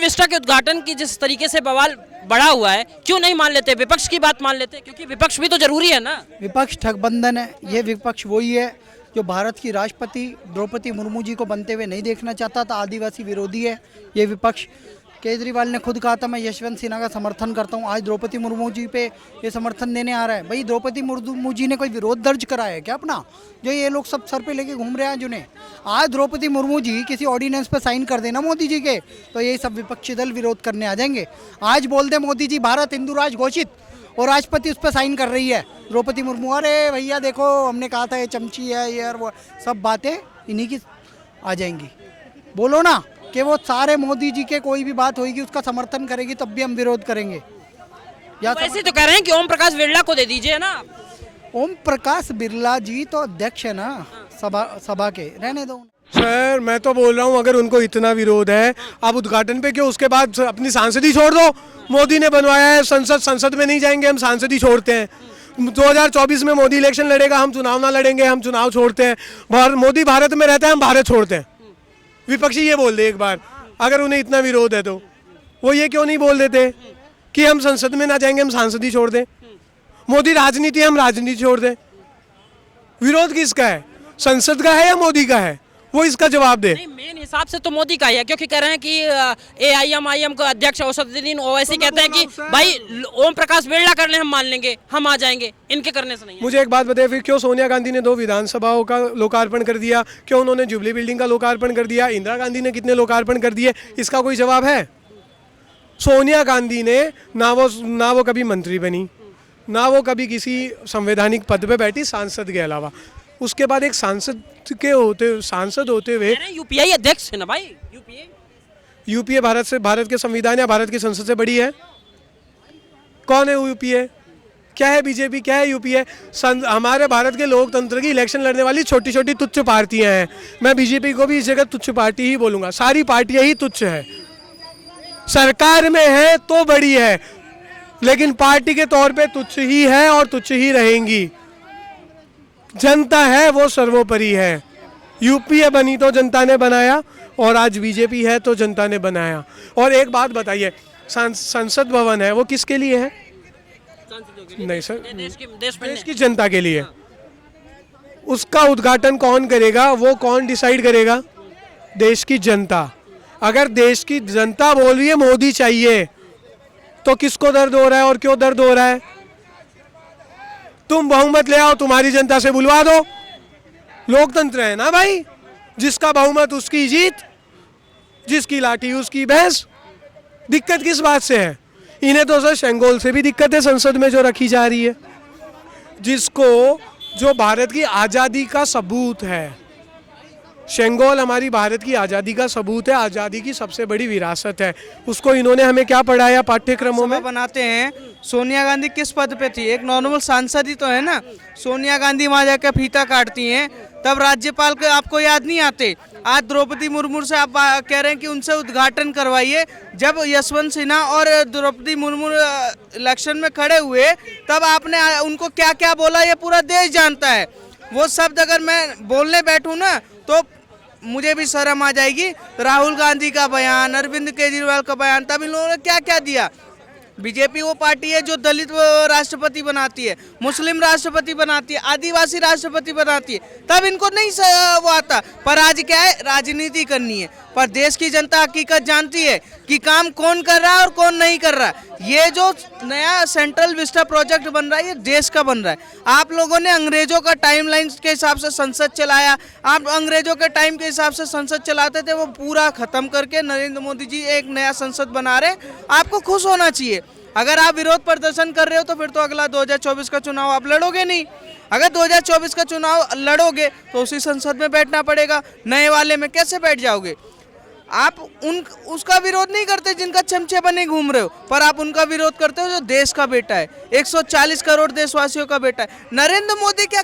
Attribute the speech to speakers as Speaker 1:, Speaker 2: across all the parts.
Speaker 1: Vista के उद्घाटन की जिस तरीके से बवाल बढ़ा हुआ है, क्यों नहीं मान लेते, विपक्ष की बात मान लेते? क्योंकि विपक्ष भी तो जरूरी है ना।
Speaker 2: विपक्ष ठगबंधन है। ये विपक्ष वही है जो भारत की राष्ट्रपति द्रौपदी मुर्मू जी को बनते हुए नहीं देखना चाहता था। आदिवासी विरोधी है ये विपक्ष। केजरीवाल ने खुद कहा था मैं यशवंत सिन्हा का समर्थन करता हूँ, आज द्रौपदी मुर्मू जी पे ये समर्थन देने आ रहा है। भाई द्रौपदी मुर्मू जी ने कोई विरोध दर्ज कराया है क्या अपना, जो ये लोग सब सर पे लेके घूम रहे हैं जिन्हें? आज द्रौपदी मुर्मू जी किसी ऑर्डिनेंस पे साइन कर देना मोदी जी के, तो ये सब विपक्षी दल विरोध करने आ जाएंगे। आज बोल दे मोदी जी भारत हिंदू राज घोषित और राष्ट्रपति उस पर साइन कर रही है द्रौपदी मुर्मू, अरे भैया देखो हमने कहा था ये चमची है ये और वो सब बातें इन्हीं की आ जाएंगी। बोलो ना कि वो सारे मोदी जी के कोई भी बात होगी उसका समर्थन करेगी, तब भी हम विरोध करेंगे। या
Speaker 1: ऐसे तो कह रहे हैं कि ओम प्रकाश बिरला को दे दीजिए ना।
Speaker 2: ओम प्रकाश बिरला जी तो अध्यक्ष है ना सभा के, रहने दो।
Speaker 3: सर मैं तो बोल रहा हूँ अगर उनको इतना विरोध है आप उद्घाटन पे क्यों, उसके बाद अपनी सांसद ही छोड़ दो। मोदी ने बनवाया है संसद में नहीं जाएंगे हम, सांसद ही छोड़ते हैं। 2024 में मोदी इलेक्शन लड़ेगा, हम चुनाव ना लड़ेंगे, हम चुनाव छोड़ते हैं। मोदी भारत में रहता है, हम भारत छोड़ते हैं। विपक्षी ये बोल दे एक बार, अगर उन्हें इतना विरोध है तो वो ये क्यों नहीं बोल देते कि हम संसद में ना जाएंगे, हम सांसद ही छोड़ दें। मोदी राजनीति, हम राजनीति छोड़ दें। विरोध किसका है, संसद का है या मोदी का है? वो इसका जवाब दे।
Speaker 1: नहीं, मेन हिसाब से तो मोदी का ही है, क्योंकि कह रहे हैं कि AIM का अध्यक्ष असदुद्दीन ओवैसी कहते हैं कि भाई ओम प्रकाश बिरला कर ले हम मान लेंगे, हम आ जाएंगे, इनके करने से नहीं है।
Speaker 3: मुझे एक बात बताइए, फिर क्यों सोनिया गांधी ने 2 विधानसभाओं का लोकार्पण कर दिया, क्यों उन्होंने जुबली बिल्डिंग का लोकार्पण कर दिया, इंदिरा गांधी ने कितने लोकार्पण कर दिए, इसका कोई जवाब है? सोनिया गांधी ने ना वो कभी मंत्री बनी, ना वो कभी किसी संवैधानिक पद पे बैठी सांसद के अलावा। उसके बाद एक सांसद होते हुए
Speaker 1: यूपीआई अध्यक्ष है ना भाई।
Speaker 3: यूपीए भारत के संविधान या भारत की संसद से बड़ी है? कौन है यूपीए? क्या है बीजेपी, क्या है यूपीए? हमारे भारत के लोकतंत्र की इलेक्शन लड़ने वाली छोटी छोटी तुच्छ पार्टियां हैं। मैं बीजेपी को भी इस जगह तुच्छ पार्टी ही बोलूंगा, सारी पार्टियां ही तुच्छ है। सरकार में है तो बड़ी है, लेकिन पार्टी के तौर पे तुच्छ ही है और तुच्छ ही रहेंगी। जनता है वो सर्वोपरि है। यूपीए बनी तो जनता ने बनाया और आज बीजेपी है तो जनता ने बनाया। और एक बात बताइए, संसद भवन है वो किसके लिए है? नहीं सर, देश की जनता के लिए। उसका उद्घाटन कौन करेगा, वो कौन डिसाइड करेगा? देश की जनता। अगर देश की जनता बोल रही है मोदी चाहिए, तो किसको दर्द हो रहा है और क्यों दर्द हो रहा है? तुम बहुमत ले आओ, तुम्हारी जनता से बुलवा दो। लोकतंत्र है ना भाई, जिसका बहुमत उसकी जीत, जिसकी लाठी उसकी भैंस। दिक्कत किस बात से है? इन्हें तो सर शेंगोल से भी दिक्कत है संसद में जो रखी जा रही है, जो भारत की आज़ादी का सबूत है। शेंगोल हमारी भारत की आज़ादी का सबूत है, आज़ादी की सबसे बड़ी विरासत है। उसको इन्होंने हमें क्या पढ़ाया पाठ्यक्रमों में?
Speaker 4: बनाते हैं। सोनिया गांधी किस पद पे थी? एक नॉर्मल सांसद ही तो है ना। सोनिया गांधी वहाँ जाकर फीता काटती हैं, तब राज्यपाल के आपको याद नहीं आते? आज द्रौपदी मुर्मू से आप कह रहे हैं कि उनसे उद्घाटन करवाइए। जब यशवंत सिन्हा और द्रौपदी मुर्मू इलेक्शन में खड़े हुए, तब आपने उनको क्या क्या बोला ये पूरा देश जानता है। वो शब्द अगर मैं बोलने बैठूँ ना तो मुझे भी शर्म आ जाएगी। राहुल गांधी का बयान, अरविंद केजरीवाल का बयान, तब इन लोगों ने क्या क्या दिया। बीजेपी वो पार्टी है जो दलित राष्ट्रपति बनाती है, मुस्लिम राष्ट्रपति बनाती है, आदिवासी राष्ट्रपति बनाती है, तब इनको नहीं वो आता। पर आज क्या है, राजनीति करनी है। पर देश की जनता हकीकत जानती है कि काम कौन कर रहा है और कौन नहीं कर रहा है। ये जो नया सेंट्रल विस्टा प्रोजेक्ट बन रहा है ये देश का बन रहा है। आप लोगों ने अंग्रेजों का टाइमलाइन के हिसाब से संसद चलाया, आप अंग्रेजों के टाइम के हिसाब से संसद चलाते थे, वो पूरा खत्म करके नरेंद्र मोदी जी एक नया संसद बना रहे। आपको खुश होना चाहिए। अगर आप विरोध प्रदर्शन कर रहे हो तो फिर तो अगला 2024 का चुनाव आप लड़ोगे नहीं। अगर 2024 का चुनाव लड़ोगे तो उसी संसद में बैठना पड़ेगा, नए वाले में कैसे बैठ जाओगे? आप उसका विरोध नहीं करते जिनका चमचे बने घूम रहे हो, पर आप उनका विरोध करते हो जो देश का बेटा है, 140 करोड़ देशवासियों का बेटा है। नरेंद्र मोदी क्या,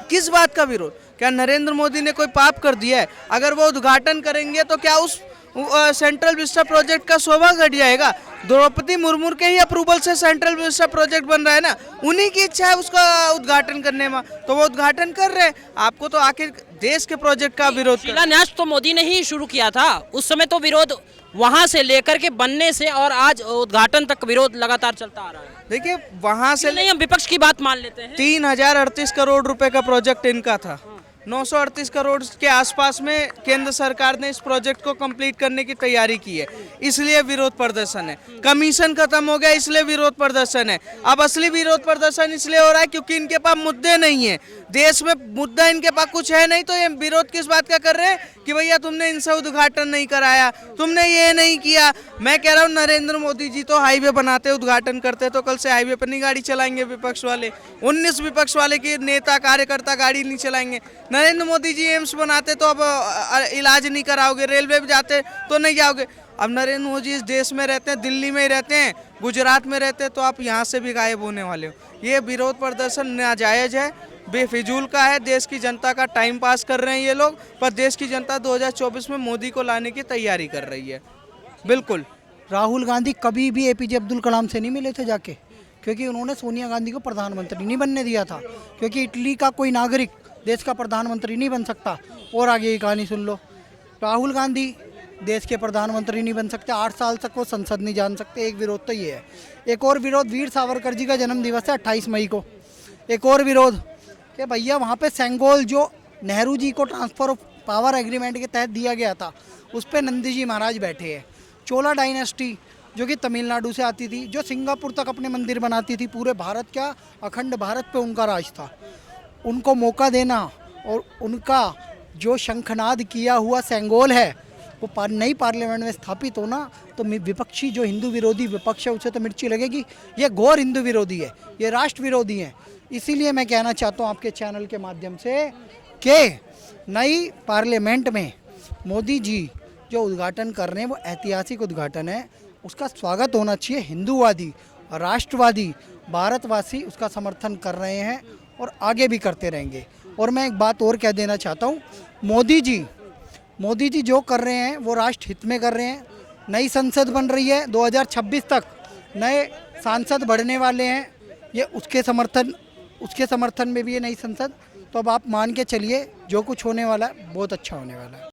Speaker 4: किस बात का विरोध? क्या नरेंद्र मोदी ने कोई पाप कर दिया है? अगर वो उद्घाटन करेंगे तो क्या उस सेंट्रल विस्टा प्रोजेक्ट का शोभा घट जाएगा? द्रौपदी मुर्मू के ही अप्रूवल से सेंट्रल विस्टा प्रोजेक्ट बन रहा है ना, उन्हीं की इच्छा है उसका उद्घाटन करने में, तो वो उद्घाटन कर रहे हैं। आपको तो आखिर देश के प्रोजेक्ट का विरोध,
Speaker 1: शिलान्यास तो मोदी ने ही शुरू किया था, उस समय तो विरोध वहां से लेकर के बनने से और आज उद्घाटन तक विरोध लगातार चलता आ रहा है।
Speaker 4: देखिए वहां से
Speaker 1: नहीं, हम विपक्ष की बात मान लेते हैं।
Speaker 4: 3038 करोड़ रुपए का प्रोजेक्ट इनका था। 938 करोड़ के आसपास में केंद्र सरकार ने इस प्रोजेक्ट को कंप्लीट करने की तैयारी की है, इसलिए विरोध प्रदर्शन है। कमीशन खत्म हो गया इसलिए विरोध प्रदर्शन है। अब असली विरोध प्रदर्शन इसलिए हो रहा है क्योंकि इनके पास मुद्दे नहीं है, देश में मुद्दा इनके पास कुछ है नहीं, तो ये विरोध किस बात का कर रहे हैं कि भैया तुमने इनसे उद्घाटन नहीं कराया, तुमने ये नहीं किया। मैं कह रहा हूँ नरेंद्र मोदी जी तो हाईवे बनाते उद्घाटन करते, तो कल से हाईवे पर नहीं गाड़ी चलाएंगे विपक्ष वाले। 19 विपक्ष वाले के नेता कार्यकर्ता गाड़ी नहीं चलाएंगे। नरेंद्र मोदी जी एम्स बनाते तो अब इलाज नहीं कराओगे, रेलवे पे जाते तो नहीं जाओगे। अब नरेंद्र मोदी इस देश में रहते हैं, दिल्ली में ही रहते हैं, गुजरात में रहते हैं, तो आप यहाँ से भी गायब होने वाले हो। ये विरोध प्रदर्शन नाजायज है, बेफिजूल का है, देश की जनता का टाइम पास कर रहे हैं ये लोग, पर देश की जनता 2024 में मोदी को लाने की तैयारी कर रही है। बिल्कुल
Speaker 2: राहुल गांधी कभी भी एपीजे अब्दुल कलाम से नहीं मिले थे जाके, क्योंकि उन्होंने सोनिया गांधी को प्रधानमंत्री नहीं बनने दिया था, क्योंकि इटली का कोई नागरिक देश का प्रधानमंत्री नहीं बन सकता। और आगे की कहानी सुन लो, राहुल गांधी देश के प्रधानमंत्री नहीं बन सकते, 8 साल तक वो संसद नहीं जान सकते। एक विरोध तो ये है। एक और विरोध, वीर सावरकर जी का जन्म दिवस है 28 मई को। एक और विरोध कि भैया वहाँ पे सेंगोल जो नेहरू जी को ट्रांसफर ऑफ पावर एग्रीमेंट के तहत दिया गया था, उस पर नंदी जी महाराज बैठे हैं। चोला डायनेस्टी जो कि तमिलनाडु से आती थी, जो सिंगापुर तक अपने मंदिर बनाती थी, पूरे भारत क्या अखंड भारत पे उनका राज था। उनको मौका देना और उनका जो शंखनाद किया हुआ सेंगोल है वो नई पार्लियामेंट में स्थापित होना, तो विपक्षी जो हिंदू विरोधी विपक्ष है उसे तो मिर्ची लगेगी। ये घोर हिंदू विरोधी है, ये राष्ट्र विरोधी है। इसीलिए मैं कहना चाहता हूँ आपके चैनल के माध्यम से कि नई पार्लियामेंट में मोदी जी जो उद्घाटन कर रहे हैं वो ऐतिहासिक उद्घाटन है, उसका स्वागत होना चाहिए। हिंदूवादी, राष्ट्रवादी, भारतवासी उसका समर्थन कर रहे हैं और आगे भी करते रहेंगे। और मैं एक बात और कह देना चाहता हूँ, मोदी जी जो कर रहे हैं वो राष्ट्र हित में कर रहे हैं। नई संसद बन रही है, 2026 तक नए सांसद बढ़ने वाले हैं, ये उसके समर्थन में भी है नई संसद। तो अब आप मान के चलिए जो कुछ होने वाला है बहुत अच्छा होने वाला है।